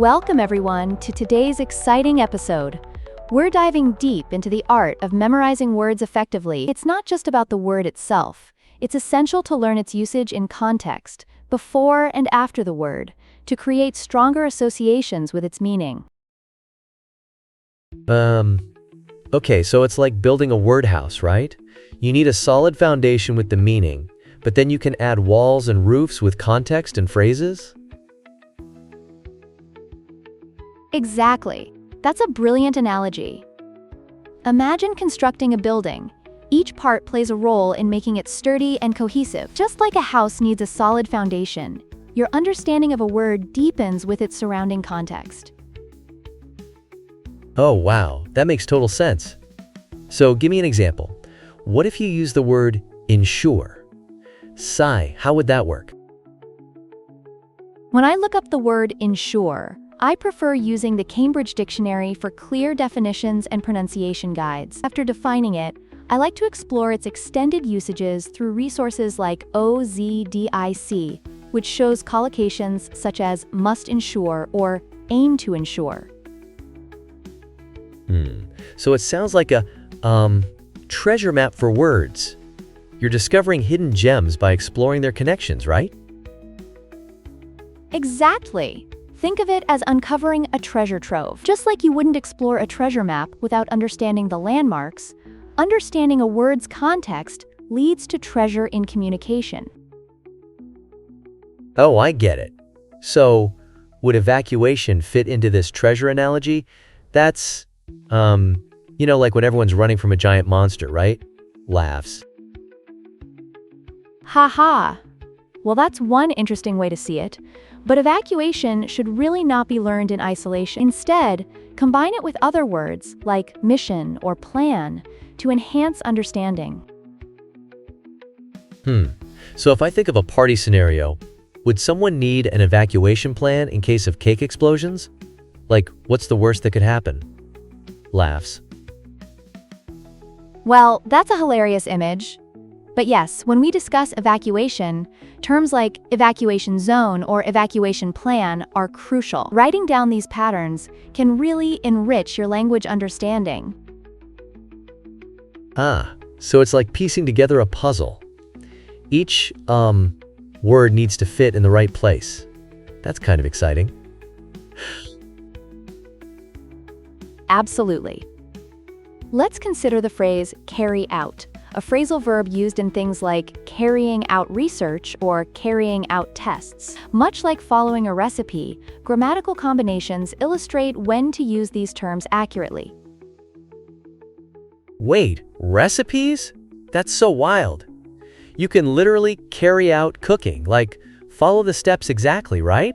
Welcome everyone to today's exciting episode. We're diving deep into the art of memorizing words effectively. It's not just about the word itself. It's essential to learn its usage in context, before and after the word, to create stronger associations with its meaning. Okay, so it's like building a word house, right? You need a solid foundation with the meaning, but then you can add walls and roofs with context and phrases? Exactly. That's a brilliant analogy. Imagine constructing a building. Each part plays a role in making it sturdy and cohesive. Just like a house needs a solid foundation, your understanding of a word deepens with its surrounding context. Oh, wow, that makes total sense. So give me an example. What if you use the word ensure? Sai, how would that work? When I look up the word ensure, I prefer using the Cambridge Dictionary for clear definitions and pronunciation guides. After defining it, I like to explore its extended usages through resources like OZDIC, which shows collocations such as must ensure or aim to ensure. So it sounds like a treasure map for words. You're discovering hidden gems by exploring their connections, right? Exactly. Think of it as uncovering a treasure trove. Just like you wouldn't explore a treasure map without understanding the landmarks, understanding a word's context leads to treasure in communication. Oh, I get it. So, would evacuation fit into this treasure analogy? That's, like when everyone's running from a giant monster, right? Laughs. Haha. Well, that's one interesting way to see it. But evacuation should really not be learned in isolation. Instead, combine it with other words like mission or plan to enhance understanding. So if I think of a party scenario, would someone need an evacuation plan in case of cake explosions? Like, what's the worst that could happen? Laughs. Well, that's a hilarious image. But yes, when we discuss evacuation, terms like evacuation zone or evacuation plan are crucial. Writing down these patterns can really enrich your language understanding. So it's like piecing together a puzzle. Each, word needs to fit in the right place. That's kind of exciting. Absolutely. Let's consider the phrase carry out, a phrasal verb used in things like carrying out research or carrying out tests. Much like following a recipe, grammatical combinations illustrate when to use these terms accurately. Wait, recipes? That's so wild. You can literally carry out cooking, like follow the steps exactly, right?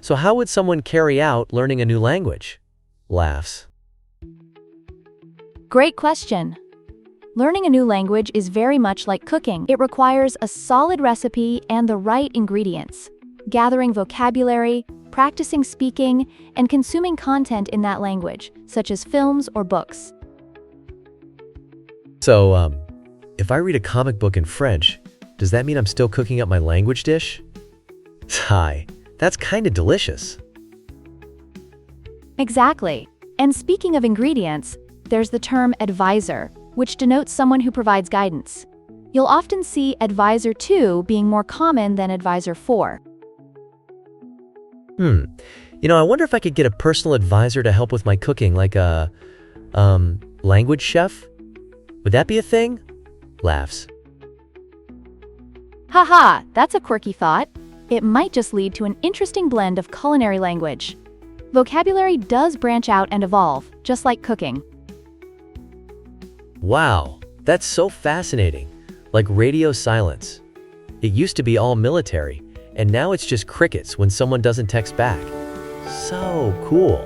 So how would someone carry out learning a new language? Laughs. Great question. Learning a new language is very much like cooking. It requires a solid recipe and the right ingredients. Gathering vocabulary, practicing speaking, and consuming content in that language, such as films or books. So, if I read a comic book in French, does that mean I'm still cooking up my language dish? Hi, that's kind of delicious. Exactly. And speaking of ingredients, there's the term advisor, which denotes someone who provides guidance. You'll often see advisor to being more common than advisor for. I wonder if I could get a personal advisor to help with my cooking, like a, language chef? Would that be a thing? Laughs. Haha, that's a quirky thought. It might just lead to an interesting blend of culinary language. Vocabulary does branch out and evolve, just like cooking. Wow, that's so fascinating. Like radio silence. It used to be all military, and now it's just crickets when someone doesn't text back. So cool.